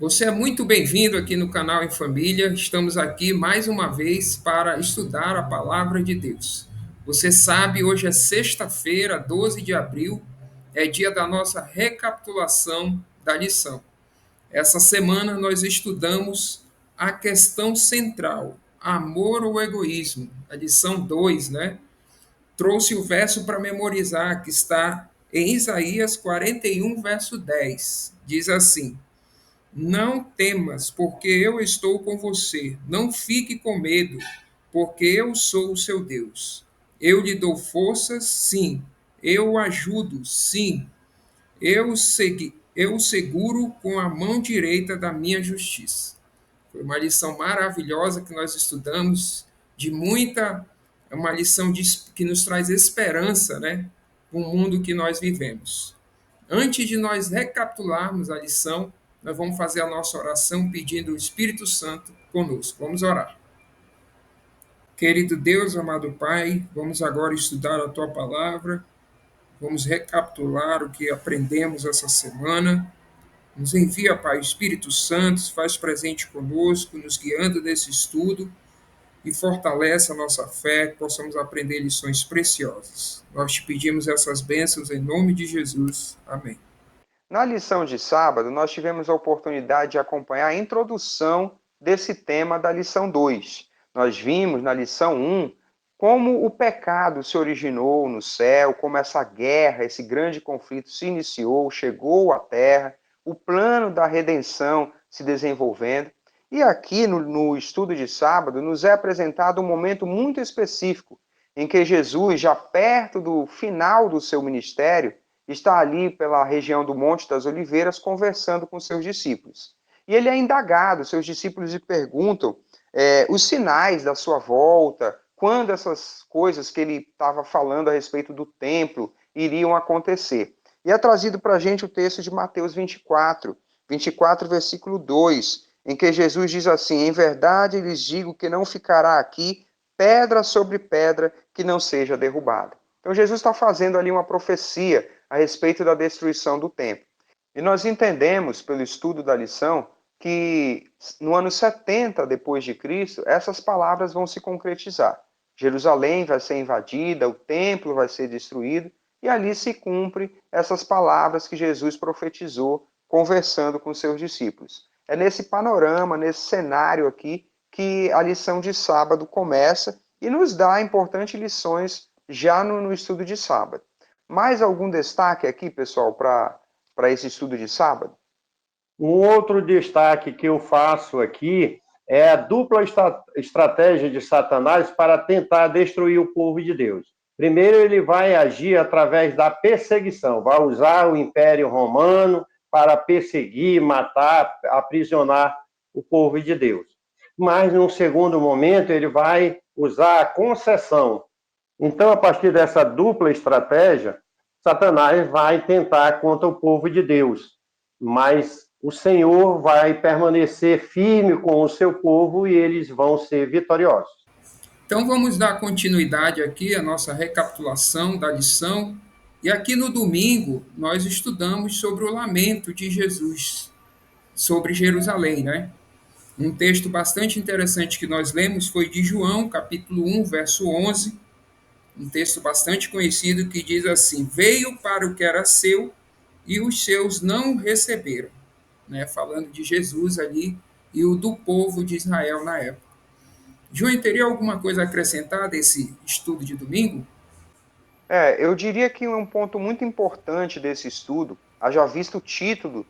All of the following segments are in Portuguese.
Você é muito bem-vindo aqui no canal Em Família. Estamos aqui mais uma vez para estudar a palavra de Deus. Você sabe, hoje é sexta-feira, 12 de abril, é dia da nossa recapitulação da lição. Essa semana nós estudamos a questão central, amor ou egoísmo, a lição 2, né? Trouxe o verso para memorizar, que está em Isaías 41, verso 10. Diz assim: não temas, porque eu estou com você. Não fique com medo, porque eu sou o seu Deus. Eu lhe dou forças, sim. Eu o ajudo, sim. Eu o seguro com a mão direita da minha justiça. Foi uma lição maravilhosa que nós estudamos, de muita, é uma lição que nos traz esperança, né, para o mundo que nós vivemos. Antes de nós recapitularmos a lição, nós vamos fazer a nossa oração pedindo o Espírito Santo conosco. Vamos orar. Querido Deus, amado Pai, vamos agora estudar a tua palavra, vamos recapitular o que aprendemos essa semana. Nos envia, Pai, o Espírito Santo, faz presente conosco, nos guiando nesse estudo e fortalece a nossa fé, que possamos aprender lições preciosas. Nós te pedimos essas bênçãos em nome de Jesus. Amém. Na lição de sábado, nós tivemos a oportunidade de acompanhar a introdução desse tema da lição 2. Nós vimos na lição 1 como o pecado se originou no céu, como essa guerra, esse grande conflito se iniciou, chegou à terra, o plano da redenção se desenvolvendo. E aqui no estudo de sábado, nos é apresentado um momento muito específico em que Jesus, já perto do final do seu ministério, está ali pela região do Monte das Oliveiras conversando com seus discípulos. E ele é indagado, seus discípulos lhe perguntam os sinais da sua volta, quando essas coisas que ele estava falando a respeito do templo iriam acontecer. E é trazido para a gente o texto de Mateus 24, versículo 2, em que Jesus diz assim: em verdade lhes digo que não ficará aqui pedra sobre pedra que não seja derrubada. Então Jesus está fazendo ali uma profecia a respeito da destruição do templo. E nós entendemos, pelo estudo da lição, que no ano 70 depois de Cristo, essas palavras vão se concretizar. Jerusalém vai ser invadida, o templo vai ser destruído, e ali se cumpre essas palavras que Jesus profetizou conversando com seus discípulos. É nesse panorama, nesse cenário aqui, que a lição de sábado começa e nos dá importantes lições já no estudo de sábado. Mais algum destaque aqui, pessoal, para esse estudo de sábado? Um outro destaque que eu faço aqui é a dupla estratégia de Satanás para tentar destruir o povo de Deus. Primeiro, ele vai agir através da perseguição, vai usar o Império Romano para perseguir, matar, aprisionar o povo de Deus. Mas, num segundo momento, ele vai usar a concessão. Então, a partir dessa dupla estratégia, Satanás vai tentar contra o povo de Deus, mas o Senhor vai permanecer firme com o seu povo e eles vão ser vitoriosos. Então vamos dar continuidade aqui à nossa recapitulação da lição. E aqui no domingo nós estudamos sobre o lamento de Jesus, sobre Jerusalém, né? Um texto bastante interessante que nós lemos foi de João, capítulo 1, verso 11, um texto bastante conhecido que diz assim: veio para o que era seu e os seus não o receberam, né? Falando de Jesus ali e o do povo de Israel na época. João, teria alguma coisa a acrescentar desse estudo de domingo? Eu diria que um ponto muito importante desse estudo, haja visto o título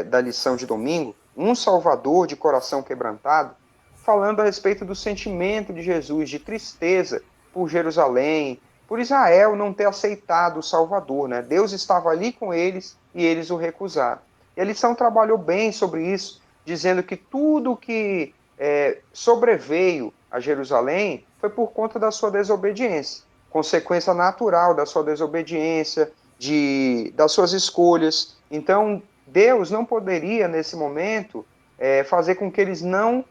da lição de domingo, Um Salvador de Coração Quebrantado, falando a respeito do sentimento de Jesus, de tristeza por Jerusalém, por Israel não ter aceitado o Salvador, né? Deus estava ali com eles e eles o recusaram. E a lição trabalhou bem sobre isso, dizendo que tudo que sobreveio a Jerusalém foi por conta da sua desobediência, consequência natural da sua desobediência, das suas escolhas. Então, Deus não poderia, nesse momento, fazer com que eles não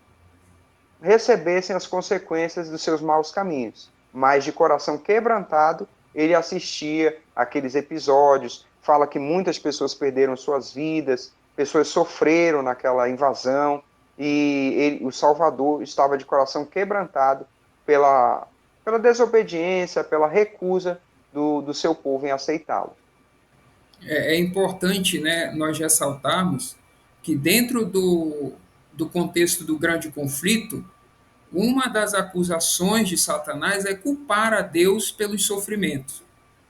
recebessem as consequências dos seus maus caminhos. Mas, de coração quebrantado, ele assistia aqueles episódios, fala que muitas pessoas perderam suas vidas, pessoas sofreram naquela invasão, e o Salvador estava de coração quebrantado pela desobediência, pela recusa do seu povo em aceitá-lo. É importante, né, nós ressaltarmos que dentro do contexto do grande conflito, uma das acusações de Satanás é culpar a Deus pelos sofrimentos.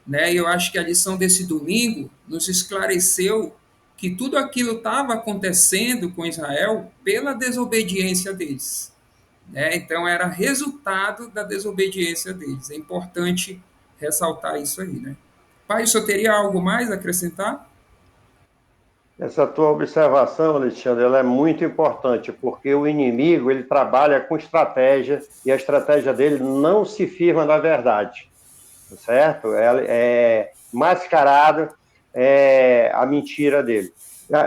Né? E eu acho que a lição desse domingo nos esclareceu que tudo aquilo estava acontecendo com Israel pela desobediência deles. Né? Então era resultado da desobediência deles. É importante ressaltar isso aí. Né? Pai, só teria algo mais a acrescentar? Essa tua observação, Alexandre, ela é muito importante, porque o inimigo, ele trabalha com estratégia, e a estratégia dele não se firma na verdade, certo? É mascarado a mentira dele.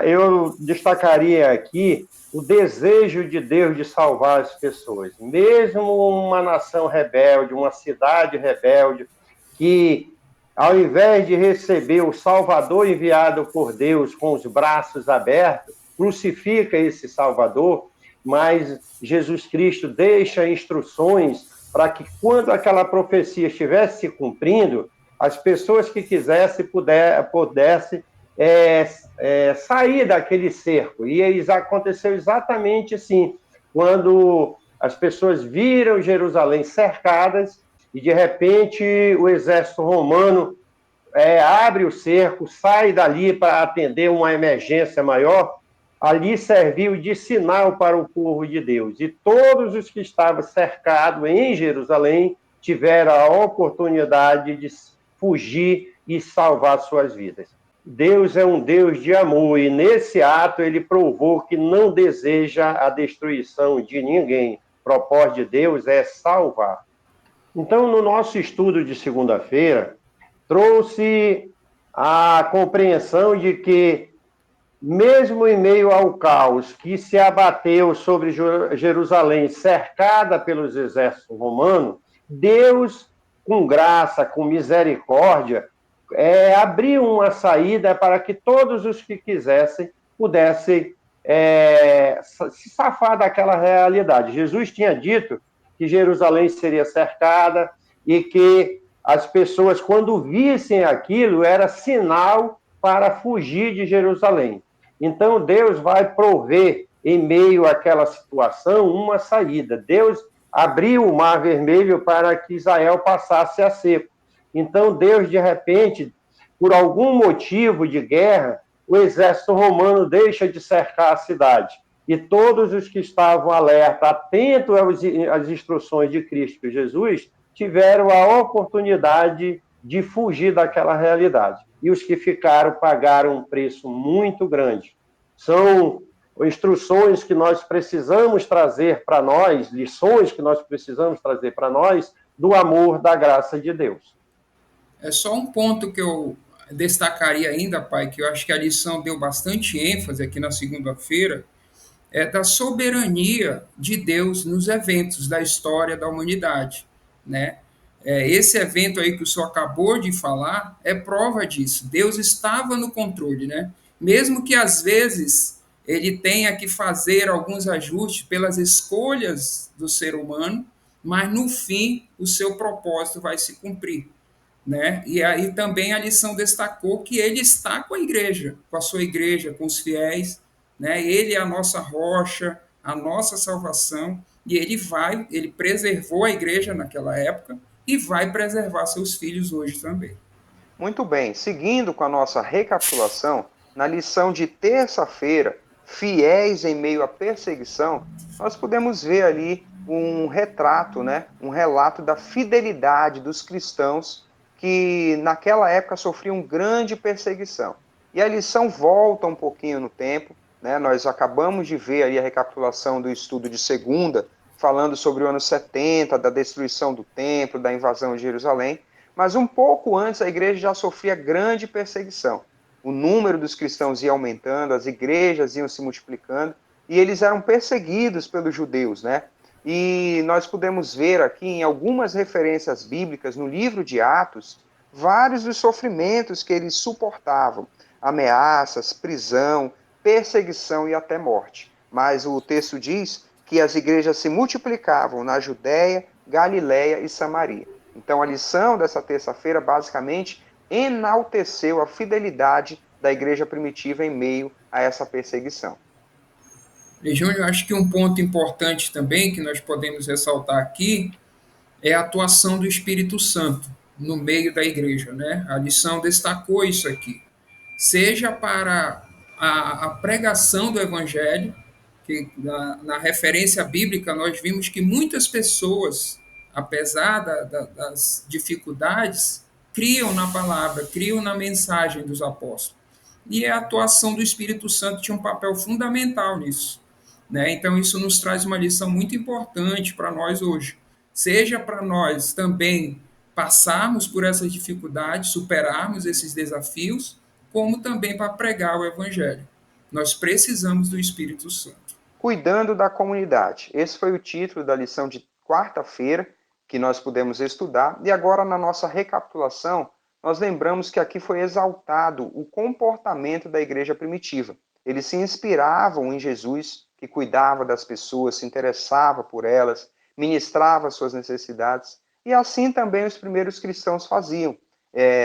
Eu destacaria aqui o desejo de Deus de salvar as pessoas. Mesmo uma nação rebelde, uma cidade rebelde, que ao invés de receber o Salvador enviado por Deus com os braços abertos, crucifica esse Salvador, mas Jesus Cristo deixa instruções para que, quando aquela profecia estivesse se cumprindo, as pessoas que quisessem pudessem sair daquele cerco. E aconteceu exatamente assim, quando as pessoas viram Jerusalém cercadas, e de repente o exército romano abre o cerco, sai dali para atender uma emergência maior. Ali serviu de sinal para o povo de Deus. E todos os que estavam cercados em Jerusalém tiveram a oportunidade de fugir e salvar suas vidas. Deus é um Deus de amor, e nesse ato ele provou que não deseja a destruição de ninguém. O propósito de Deus é salvar. Então, no nosso estudo de segunda-feira, trouxe a compreensão de que, mesmo em meio ao caos que se abateu sobre Jerusalém, cercada pelos exércitos romanos, Deus, com graça, com misericórdia, abriu uma saída para que todos os que quisessem pudessem se safar daquela realidade. Jesus tinha dito que Jerusalém seria cercada e que as pessoas, quando vissem aquilo, era sinal para fugir de Jerusalém. Então, Deus vai prover, em meio àquela situação, uma saída. Deus abriu o Mar Vermelho para que Israel passasse a seco. Então, Deus, de repente, por algum motivo de guerra, o exército romano deixa de cercar a cidade. E todos os que estavam alerta, atentos às instruções de Cristo Jesus, tiveram a oportunidade de fugir daquela realidade. E os que ficaram pagaram um preço muito grande. São instruções que nós precisamos trazer para nós, lições que nós precisamos trazer para nós, do amor, da graça de Deus. É só um ponto que eu destacaria ainda, pai, que eu acho que a lição deu bastante ênfase aqui na segunda-feira, é da soberania de Deus nos eventos da história da humanidade, né? Esse evento aí que o senhor acabou de falar é prova disso. Deus estava no controle, né? Mesmo que às vezes ele tenha que fazer alguns ajustes pelas escolhas do ser humano, mas no fim o seu propósito vai se cumprir. Né? E aí também a lição destacou que ele está com a igreja, com a sua igreja, com os fiéis, né? Ele é a nossa rocha, a nossa salvação, e ele preservou a igreja naquela época e vai preservar seus filhos hoje também. Muito bem, seguindo com a nossa recapitulação, na lição de terça-feira, fiéis em meio à perseguição, nós podemos ver ali um retrato, né? Um relato da fidelidade dos cristãos que naquela época sofriam grande perseguição. E a lição volta um pouquinho no tempo, né? Nós acabamos de ver ali a recapitulação do estudo de segunda, falando sobre o ano 70, da destruição do templo, da invasão de Jerusalém, mas um pouco antes a igreja já sofria grande perseguição. O número dos cristãos ia aumentando, as igrejas iam se multiplicando, e eles eram perseguidos pelos judeus, né? E nós podemos ver aqui em algumas referências bíblicas no livro de Atos, vários dos sofrimentos que eles suportavam, ameaças, prisão, perseguição e até morte. Mas o texto diz que as igrejas se multiplicavam na Judéia, Galiléia e Samaria. Então a lição dessa terça-feira basicamente enalteceu a fidelidade da igreja primitiva em meio a essa perseguição. E, Júnior, acho que um ponto importante também que nós podemos ressaltar aqui é a atuação do Espírito Santo no meio da igreja, né? A lição destacou isso aqui. Seja para a pregação do Evangelho, que na referência bíblica nós vimos que muitas pessoas, apesar das dificuldades, criam na palavra, criam na mensagem dos apóstolos. E a atuação do Espírito Santo tinha um papel fundamental nisso. Né? Então, isso nos traz uma lição muito importante para nós hoje. Seja para nós também passarmos por essas dificuldades, superarmos esses desafios, como também para pregar o Evangelho. Nós precisamos do Espírito Santo. Cuidando da comunidade. Esse foi o título da lição de quarta-feira que nós pudemos estudar. E agora, na nossa recapitulação, nós lembramos que aqui foi exaltado o comportamento da igreja primitiva. Eles se inspiravam em Jesus, que cuidava das pessoas, se interessava por elas, ministrava suas necessidades. E assim também os primeiros cristãos faziam.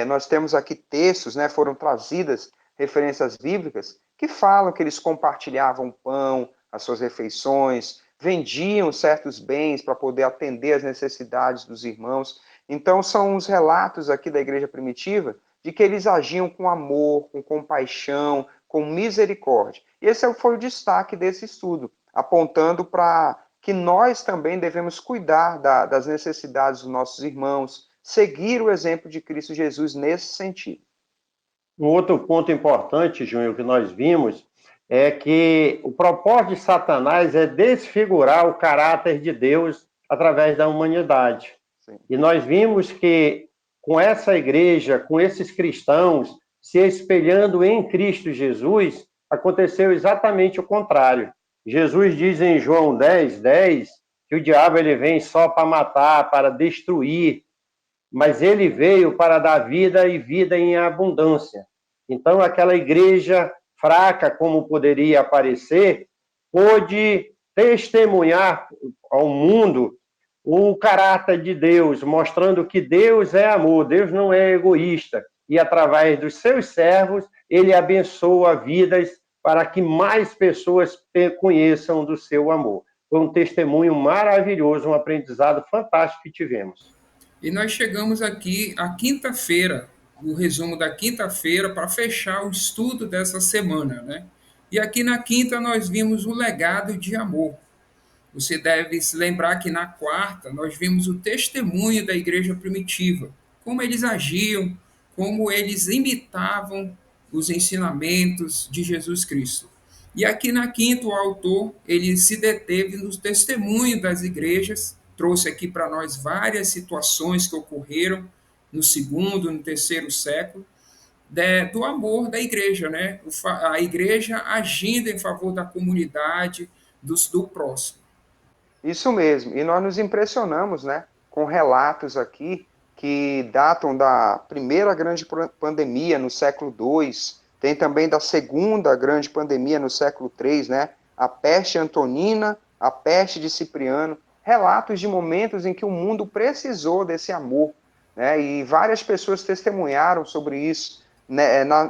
Nós temos aqui textos, né, foram trazidas referências bíblicas que falam que eles compartilhavam pão, as suas refeições, vendiam certos bens para poder atender às necessidades dos irmãos. Então, são os relatos aqui da igreja primitiva de que eles agiam com amor, com compaixão, com misericórdia. E esse foi o destaque desse estudo, apontando para que nós também devemos cuidar das necessidades dos nossos irmãos, seguir o exemplo de Cristo Jesus nesse sentido. Um outro ponto importante, Júnior, que nós vimos, é que o propósito de Satanás é desfigurar o caráter de Deus através da humanidade. Sim. E nós vimos que com essa igreja, com esses cristãos, se espelhando em Cristo Jesus, aconteceu exatamente o contrário. Jesus diz em João 10:10, que o diabo ele vem só para matar, para destruir, mas ele veio para dar vida e vida em abundância. Então, aquela igreja fraca, como poderia parecer, pôde testemunhar ao mundo o caráter de Deus, mostrando que Deus é amor, Deus não é egoísta. E através dos seus servos, ele abençoa vidas para que mais pessoas conheçam do seu amor. Foi um testemunho maravilhoso, um aprendizado fantástico que tivemos. E nós chegamos aqui à quinta-feira, o resumo da quinta-feira, para fechar o estudo dessa semana, né? E aqui na quinta nós vimos o legado de amor. Você deve se lembrar que na quarta nós vimos o testemunho da igreja primitiva, como eles agiam, como eles imitavam os ensinamentos de Jesus Cristo. E aqui na quinta o autor ele se deteve no testemunho das igrejas, trouxe aqui para nós várias situações que ocorreram no segundo, no terceiro século, do amor da igreja, né? A igreja agindo em favor da comunidade, do próximo. Isso mesmo, e nós nos impressionamos, né, com relatos aqui que datam da primeira grande pandemia no século II, tem também da segunda grande pandemia no século III, né, a peste antonina, a peste de Cipriano, relatos de momentos em que o mundo precisou desse amor, né, e várias pessoas testemunharam sobre isso.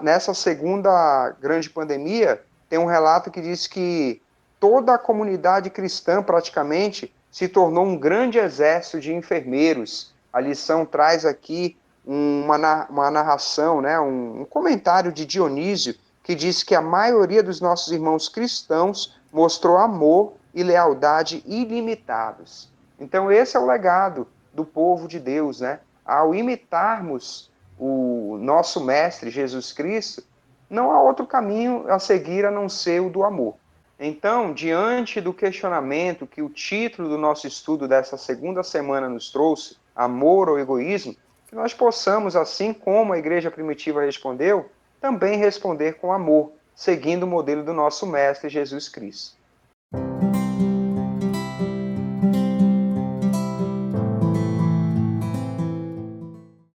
Nessa segunda grande pandemia, tem um relato que diz que toda a comunidade cristã, praticamente, se tornou um grande exército de enfermeiros. A lição traz aqui uma narração, né, um comentário de Dionísio, que diz que a maioria dos nossos irmãos cristãos mostrou amor e lealdade ilimitados. Então, esse é o legado do povo de Deus, né? Ao imitarmos o nosso Mestre Jesus Cristo, não há outro caminho a seguir a não ser o do amor. Então, diante do questionamento que o título do nosso estudo dessa segunda semana nos trouxe, amor ou egoísmo, que nós possamos, assim como a igreja primitiva respondeu, também responder com amor, seguindo o modelo do nosso Mestre Jesus Cristo.